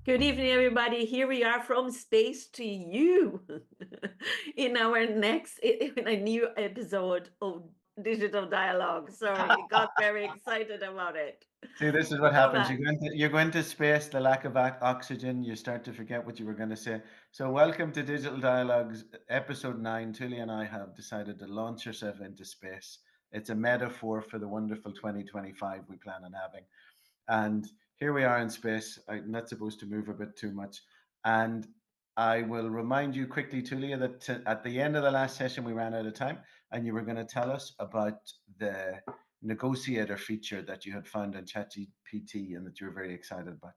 Good evening, everybody. Here we are from space to you in our in a new episode of Digital Dialogue. Sorry, got very excited about it. See, this is what happens. Cormac, You go into space, the lack of oxygen, you start to forget what you were going to say. So, welcome to Digital Dialogues, episode 9. Tulia and I have decided to launch ourselves into space. It's a metaphor for the wonderful 2025 we plan on having. And here we are in space. I'm not supposed to move a bit too much. And I will remind you quickly, Tulia, that at the end of the last session, we ran out of time, and you were going to tell us about the negotiator feature that you had found in ChatGPT and that you're very excited about.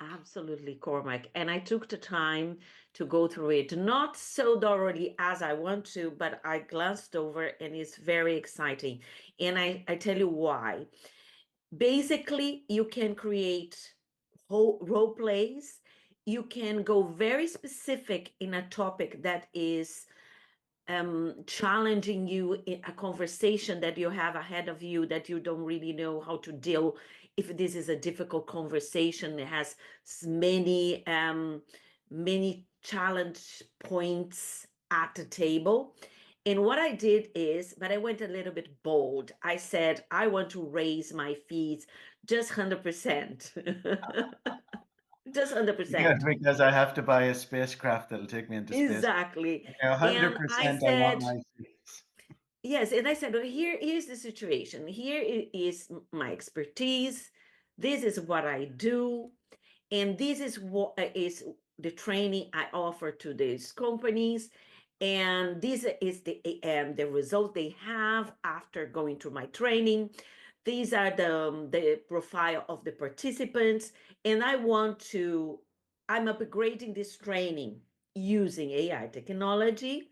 absolutely, Cormac. And I took the time to go through it, not so thoroughly as I want to, but I glanced over and it's very exciting. And I tell you why. Basically, you can create whole role plays. You can go very specific in a topic that is challenging you in a conversation that you have ahead of you that you don't really know how to deal. If this is a difficult conversation, it has many challenge points at the table. And what I did is, but I went a little bit bold. I said, I want to raise my fees just 100%. Just Because 100%. because I have to buy a spacecraft that'll take me into space. Exactly. Okay, And I 100%. I want said, my seats. yes, and I said, well, here's the situation. Here is my expertise. This is what I do, and this is what is the training I offer to these companies, and this is the result they have after going through my training. These are the profile of the participants, and I'm upgrading this training using AI technology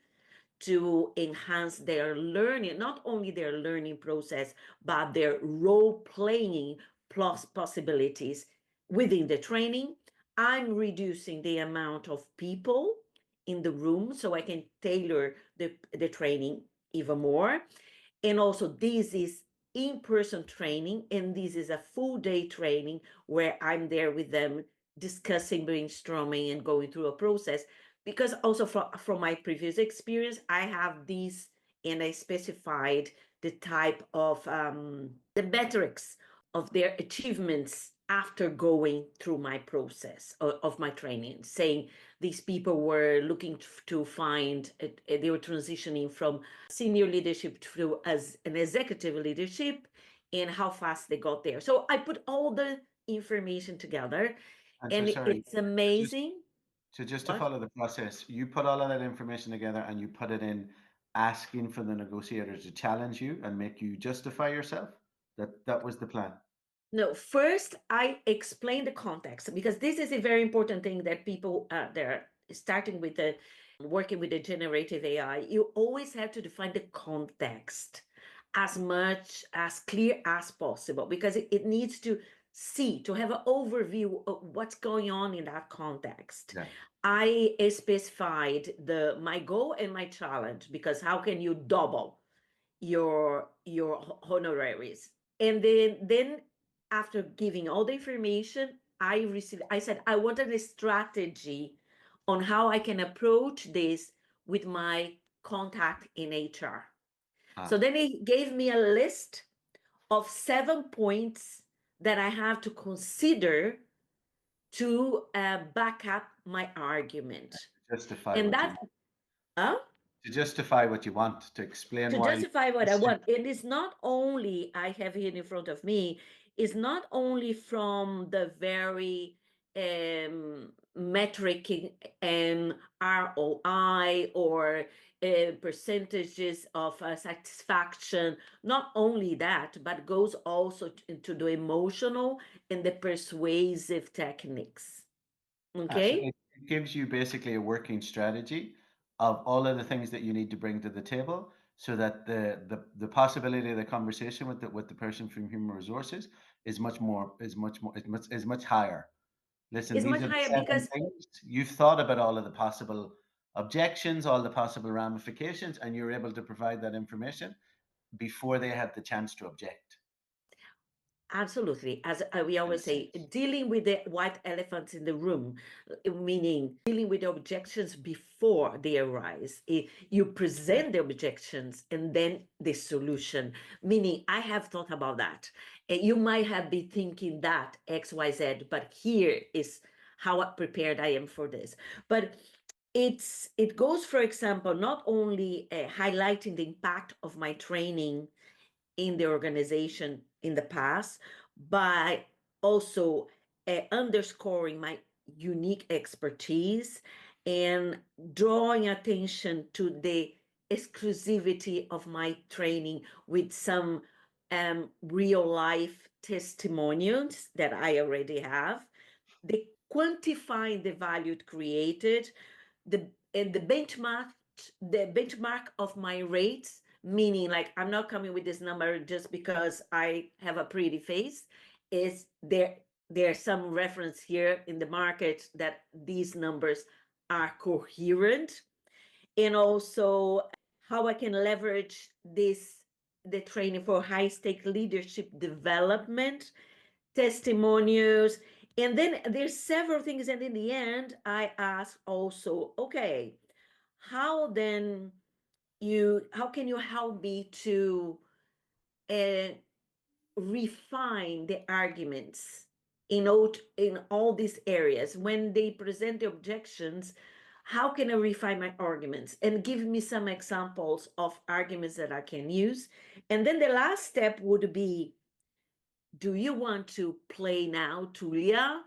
to enhance their learning, not only their learning process, but their role playing plus possibilities within the training. I'm reducing the amount of people in the room so I can tailor the training even more. And also, this is in person training, and this is a full day training where I'm there with them discussing, brainstorming, and going through a process. Because also from my previous experience, I have these and I specified the type of the metrics of their achievements after going through my process of my training, saying these people were looking to find they were transitioning from senior leadership to as an executive leadership and how fast they got there. So I put all the information together And so, and sorry, it's just amazing. so just to What? follow the process, you put all of that information together and you put it in asking for the negotiators to challenge you and make you justify yourself. That was the plan. No, first I explain the context because this is a very important thing that people they're starting with the working with the generative AI. You always have to define the context as much as clear as possible because it needs to to have an overview of what's going on in that context. Yeah. I specified the my goal and my challenge because how can you double your honoraries? And then after giving all the information, I said I wanted a strategy on how I can approach this with my contact in HR. So Ah, then he gave me a list of 7 points that I have to consider to back up my argument. justify And what you that, uh, to justify what you want, to explain to why justify what I this is want. It is not only, I have here in front of me, is not only from the very metric and ROI or percentages of satisfaction. Not only that, but goes also into the emotional and the persuasive techniques. so Okay? it gives you basically a working strategy of all of the things that you need to bring to the table so that the possibility of the conversation with the person from human resources is much higher. Listen, It's these much are the higher seven because things. You've thought about all of the possible objections, all the possible ramifications, and you're able to provide that information before they have the chance to object. Absolutely. As we in a always say, sense. dealing with the white elephants in the room, meaning dealing with the objections before they arise. You Yeah. present the objections and then the solution, meaning I have thought about that. And you might have been thinking that XYZ, but here is how prepared I am for this. But it goes, for example, not only highlighting the impact of my training in the organization in the past by also underscoring my unique expertise and drawing attention to the exclusivity of my training with some real life testimonials that I already have, the quantifying the value created, the and the benchmark of my rates, meaning like I'm not coming with this number just because I have a pretty face, is there's some reference here in the market that these numbers are coherent, and also how I can leverage this the training for high stake leadership development, testimonials, and then there's several things, and in the end I ask also, okay, how then how can you help me to uh, refine the arguments in all these areas when they present the objections? How can I refine my arguments and give me some examples of arguments that I can use? And then the last step would be, do you want to play now, Tulia?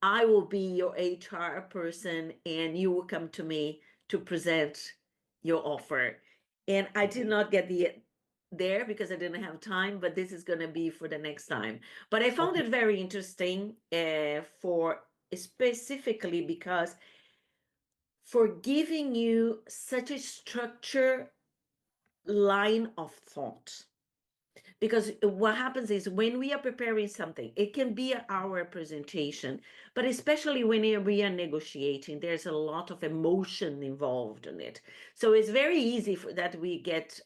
I will be your HR person and you will come to me to present your offer. And I did Okay. not get there because I didn't have time, but this is going to be for the next time. But I found Okay. it very interesting for specifically because for giving you such a structured line of thought, because what happens is when we are preparing something, it can be our presentation, but especially when we are negotiating, there's a lot of emotion involved in it. So it's very easy for that we get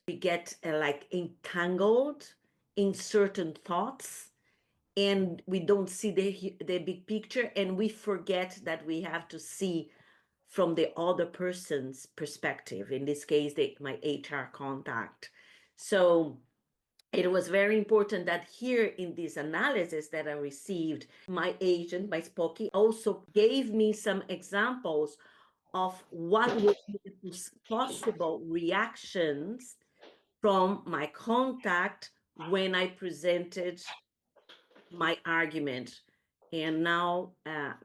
like entangled in certain thoughts, and we don't see the big picture, and we forget that we have to see from the other person's perspective, in this case my HR contact. So it was very important that here in this analysis that I received, my agent, my Spokey, also gave me some examples of what would be the possible reactions from my contact when I presented my argument. And now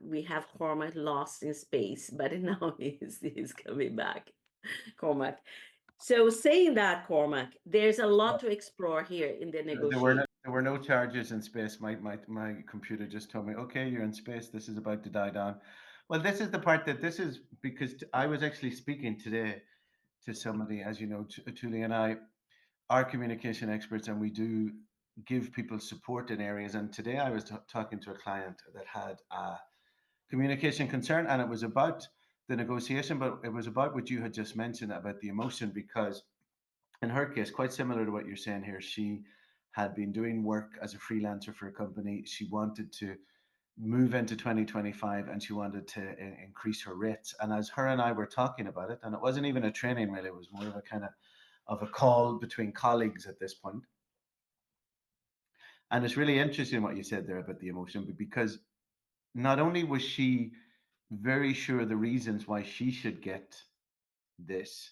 we have Cormac lost in space, but now he's coming back. Cormac. So saying that, Cormac, there's a lot to explore here in the negotiation. There were no charges in space. My computer just told me, okay, you're in space. This is about to die down. Well, this is the part that this is because I was actually speaking today to somebody, as you know, Tuli and I are communication experts, and we do give people support in areas. And today I was talking to a client that had a communication concern, and it was about the negotiation, but it was about what you had just mentioned about the emotion, because in her case, quite similar to what you're saying here, she had been doing work as a freelancer for a company. She wanted to move into 2025 and she wanted to increase her rates. And as her and I were talking about it, and it wasn't even a training really, it was more of a kind of a call between colleagues at this point. And it's really interesting what you said there about the emotion, because not only was she very sure the reasons why she should get this,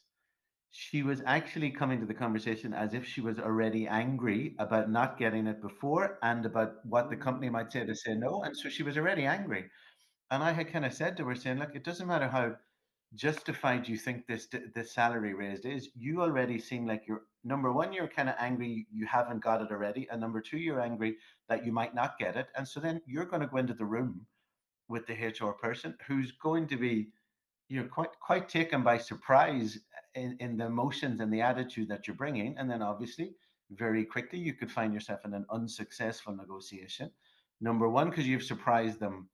she was actually coming to the conversation as if she was already angry about not getting it before and about what the company might say to say no. And so she was already angry. And I had kind of said to her, saying, look, it doesn't matter how justified you think this salary raise is. You already seem like you're, number one, you're kind of angry you haven't got it already. And number two, you're angry that you might not get it. And so then you're going to go into the room with the HR person who's going to be, you're quite taken by surprise in the emotions and the attitude that you're bringing, and then obviously very quickly you could find yourself in an unsuccessful negotiation. Number one, because you've surprised them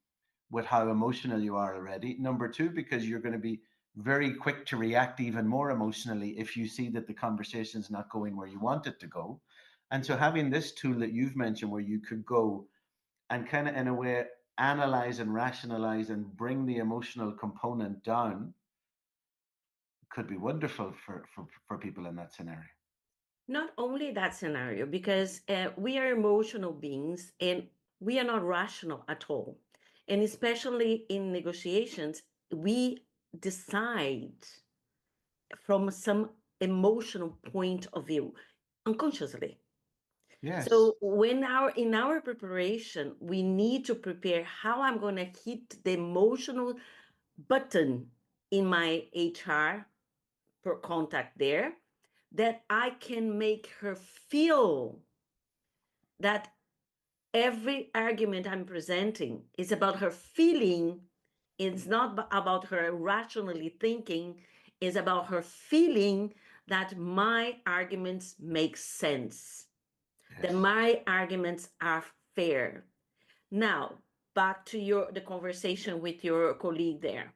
with how emotional you are already. Number two, because you're going to be very quick to react even more emotionally if you see that the conversation's not going where you want it to go. And so having this tool that you've mentioned where you could go and kind of in a way analyze and rationalize and bring the emotional component down could be wonderful for people in that scenario. Not only that scenario, because we are emotional beings and we are not rational at all. And especially in negotiations, we decide from some emotional point of view unconsciously. Yes. So when our in our preparation, we need to prepare how I'm going to hit the emotional button in my HR per contact there, that I can make her feel that every argument I'm presenting is about her feeling. It's not about her rationally thinking, it's about her feeling that my arguments make sense, that Yes. my arguments are fair. Now, back to the conversation with your colleague there.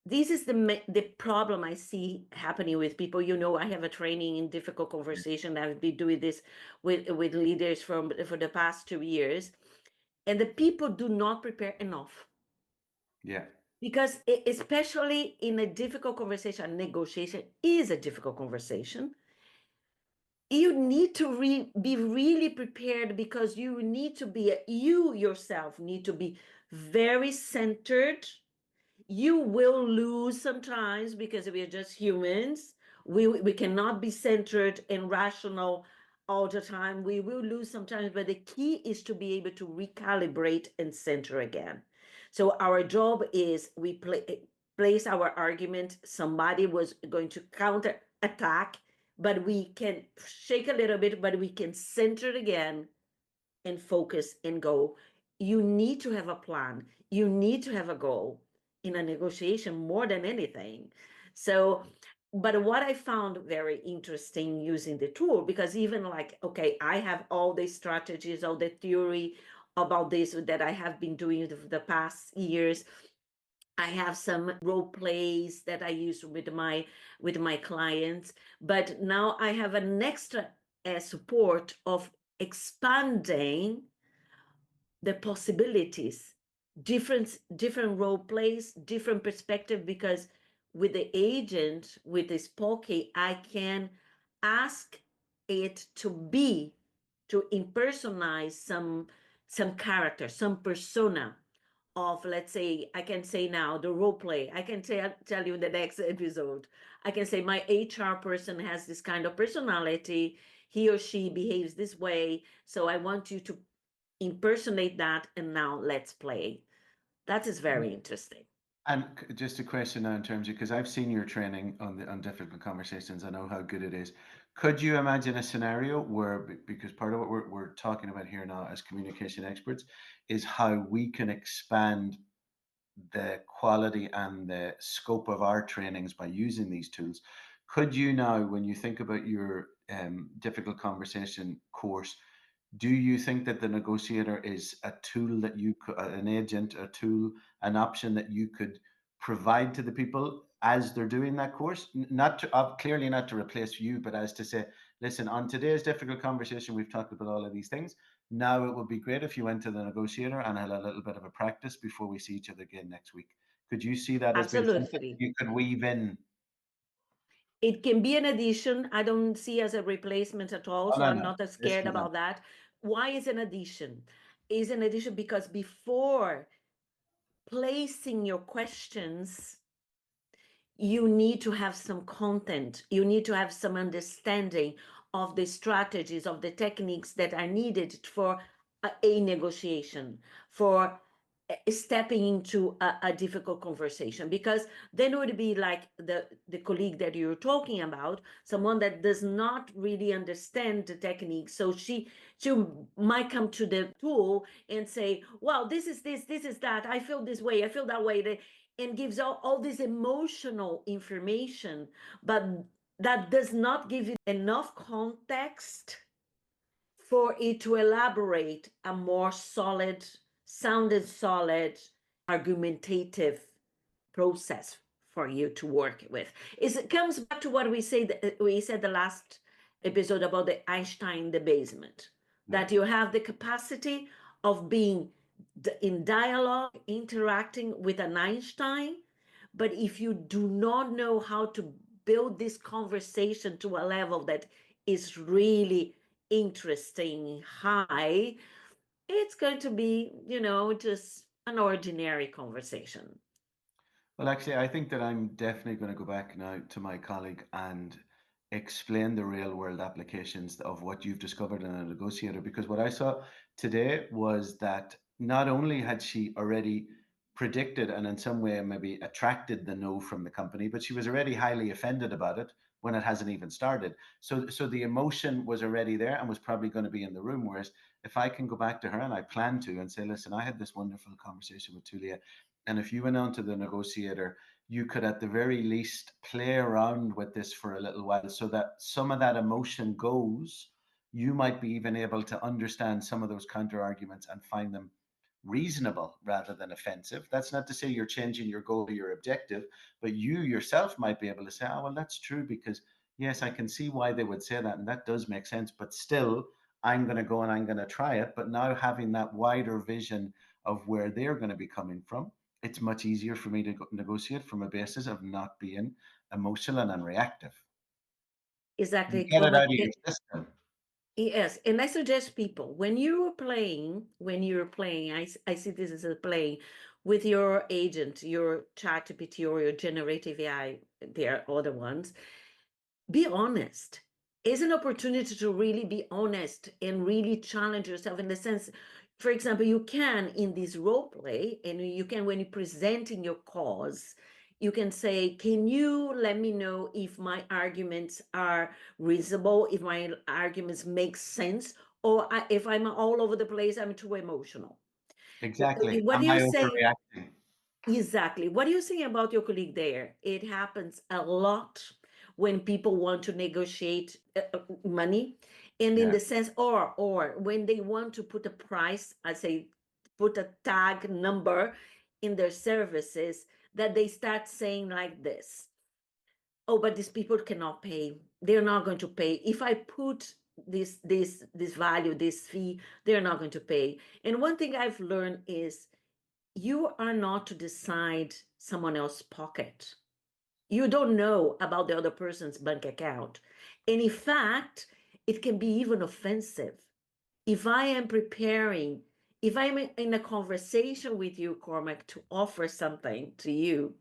This is the problem I see happening with people. I have a training in difficult conversation. I've been doing this with leaders for the past 2 years, and the people do not prepare enough, Yeah. because especially in a difficult conversation, negotiation is a difficult conversation. You need to be really prepared, because you yourself need to be very centered. You will lose sometimes because we are just humans. We cannot be centered and rational all the time. We will lose sometimes, but the key is to be able to recalibrate and center again. So our job is place our argument. Somebody was going to counter attack, but we can shake a little bit, but we can center it again and focus and go. You need to have a plan. You need to have a goal in a negotiation more than anything. So, but what I found very interesting using the tool, because even like, okay, I have all the strategies, all the theory about this that I have been doing the past years. I have some role plays that I use with my clients, but now I have an extra support of expanding the possibilities, different role plays, different perspective, because with the agent, with this Poke, I can ask it to impersonalize some character, some persona of, let's say, I can say now the role play. I can tell you in the next episode. I can say my HR person has this kind of personality. He or she behaves this way. So I want you to impersonate that, and now let's play. That is very interesting. And just a question now in terms of, because I've seen your training on difficult conversations, I know how good it is. Could you imagine a scenario where, because part of what we're talking about here now as communication experts is how we can expand the quality and the scope of our trainings by using these tools. Could you now, when you think about your difficult conversation course, do you think that the negotiator is a tool that you could, an agent, a tool, an option that you could provide to the people as they're doing that course? Not to, clearly not to replace you, but as to say, listen, on today's difficult conversation, we've talked about all of these things. Now it would be great if you went to the negotiator and had a little bit of a practice before we see each other again next week. Could you see that as being something Absolutely. you could weave in? It can be an addition. I don't see as a replacement at all, Oh, so no, I'm no. not as This scared is not. about that. Why is an addition? Is an addition because before placing your questions, you need to have some content. You need to have some understanding of the strategies, of the techniques that are needed for a negotiation, for stepping into a difficult conversation. Because then it would be like the colleague that you're talking about, someone that does not really understand the technique. So she might come to the tool and say, well, this is this is that, I feel this way, I feel that way, and gives all this emotional information, but that does not give you enough context for it to elaborate a more solid, sounded solid, argumentative process for you to work with. It comes back to what we said the last episode about the Einstein, the basement, Yeah. that you have the capacity of being in dialogue, interacting with an Einstein. But if you do not know how to build this conversation to a level that is really interesting, high, it's going to be, just an ordinary conversation. Well, actually, I think that I'm definitely going to go back now to my colleague and explain the real world applications of what you've discovered in a negotiator. Because what I saw today was that not only had she already predicted and in some way maybe attracted the no from the company, but she was already highly offended about it when it hasn't even started. So the emotion was already there and was probably going to be in the room. Whereas if I can go back to her, and I plan to, and say, listen, I had this wonderful conversation with Tulia, and if you went on to the negotiator, you could at the very least play around with this for a little while so that some of that emotion goes. You might be even able to understand some of those counter arguments and find them reasonable rather than offensive. That's not to say you're changing your goal or your objective, but you yourself might be able to say, oh, well, that's true because, yes, I can see why they would say that. And that does make sense. But still, I'm going to go and I'm going to try it. But now having that wider vision of where they're going to be coming from, it's much easier for me to negotiate from a basis of not being emotional and reactive. You Exactly, get it out Cormac. of your system. Yes, and I suggest people when you're playing, I see this as a play with your agent, your ChatGPT or your generative AI. There are other ones. Be honest. Is an opportunity to really be honest and really challenge yourself in the sense, for example, you can in this role play, and you can when you're presenting your cause, you can say, can you let me know if my arguments are reasonable, if my arguments make sense, or if I'm all over the place, I'm too emotional. Exactly. What do Am you I say? overreacting? Exactly. What do you think about your colleague there? It happens a lot when people want to negotiate money, and in Yeah, the sense, or when they want to put a price, I say, put a tag number in their services, that they start saying like this: "Oh, but these people cannot pay. They're not going to pay. If I put this value, this fee, they're not going to pay." And one thing I've learned is you are not to decide someone else's pocket. You don't know about the other person's bank account. And in fact, it can be even offensive. If I am preparing, if I'm in a conversation with you, Cormac, to offer something to you,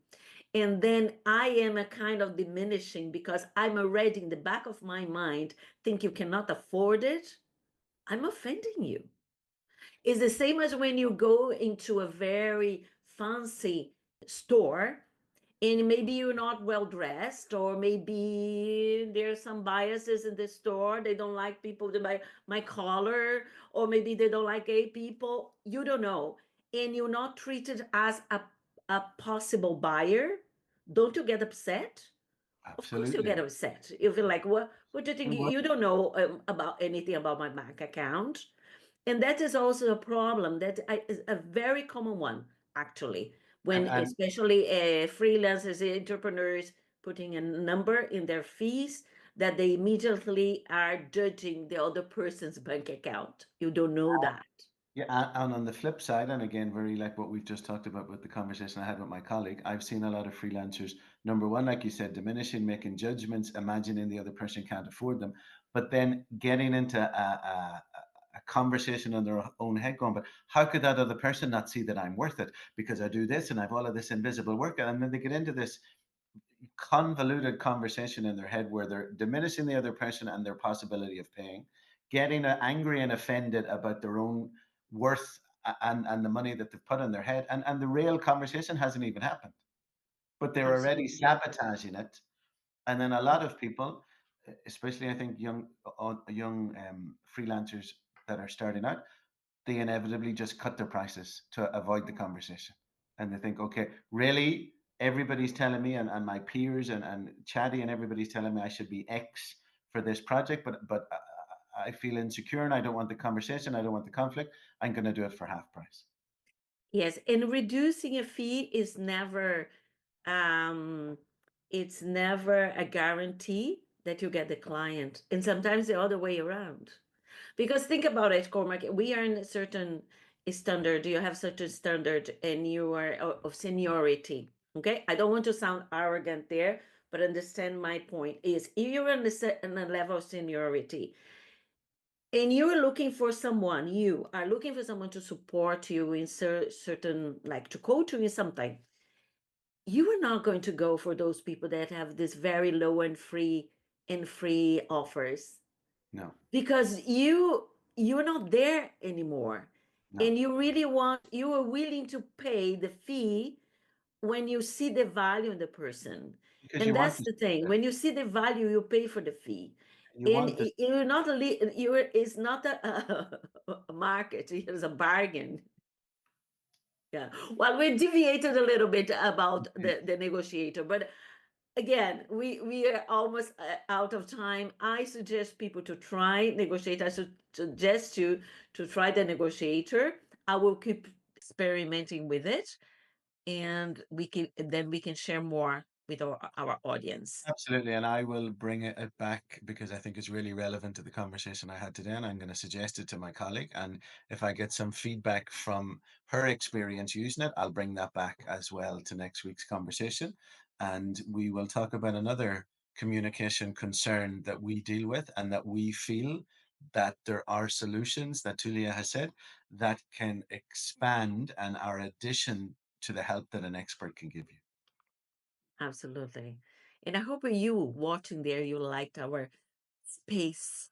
and then I am a kind of diminishing because I'm already in the back of my mind think you cannot afford it, I'm offending you. It's the same as when you go into a very fancy store and maybe you're not well dressed, or maybe there's some biases in the store. They don't like people to buy my color, or maybe they don't like gay people. You don't know. And you're not treated as a possible buyer. Don't you get upset? Of course you absolutely. get upset. You feel like, what do you think? And what You don't know about anything about my bank account. And that is also a problem that is a very common one, actually, when and especially freelancers, entrepreneurs putting a number in their fees, that they immediately are judging the other person's bank account. You don't know that. yeah, and on the flip side, and again, very like what we've just talked about with the conversation I had with my colleague, I've seen a lot of freelancers, number one, like you said, diminishing, making judgments, imagining the other person can't afford them, but then getting into a conversation in their own head going, but how could that other person not see that I'm worth it? Because I do this and I've all of this invisible work. And then they get into this convoluted conversation in their head where they're diminishing the other person and their possibility of paying, getting angry and offended about their own worth and the money that they've put in their head. And the real conversation hasn't even happened, but they're already Absolutely. sabotaging it. And then a lot of people, especially I think young freelancers that are starting out, they inevitably just cut their prices to avoid the conversation. And they think, okay, really, everybody's telling me, and my peers and Chatty and everybody's telling me I should be X for this project, but I feel insecure and I don't want the conversation, I don't want the conflict. I'm going to do it for half price. Yes, and reducing a fee is never um it's never a guarantee, that you get the client, and sometimes the other way around. Because think about it, Cormac, we are in a certain standard. You have certain standard, and you are of seniority. Okay, I don't want to sound arrogant there, but understand my point is if you're in a level of seniority and you're looking for someone, you are looking for someone to support you in certain, like to coach you in something, you are not going to go for those people that have this very low and free offers, No, because you're not there anymore, no. and you are willing to pay the fee when you see the value in the person. Because And you want that's to, the thing, when you see the value, you pay for the fee. you And want this. you're not you're it's not a market, it's a bargain. Yeah, well, we deviated a little bit about the negotiator, but again, we are almost out of time. I suggest people to try negotiate. I suggest you to try the negotiator. I will keep experimenting with it, and we can share more with our audience. Absolutely, and I will bring it back because I think it's really relevant to the conversation I had today, and I'm going to suggest it to my colleague. And if I get some feedback from her experience using it, I'll bring that back as well to next week's conversation. And we will talk about another communication concern that we deal with and that we feel that there are solutions that Tulia has said that can expand and are addition to the help that an expert can give you. Absolutely. And I hope you watching there, you liked our space,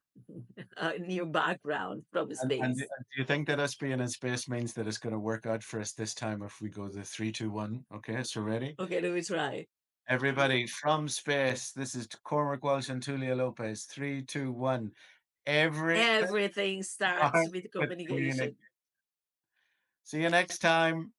new background from And space. do you think that us being in space means that it's going to work out for us this time if we go the 3, 2, 1? Okay, so ready? Okay, let me try. Everybody from space. This is Cormac Walsh and Tulia Lopez. 3, 2, 1. Everything Everything starts starts with with communication. communication. See you next time.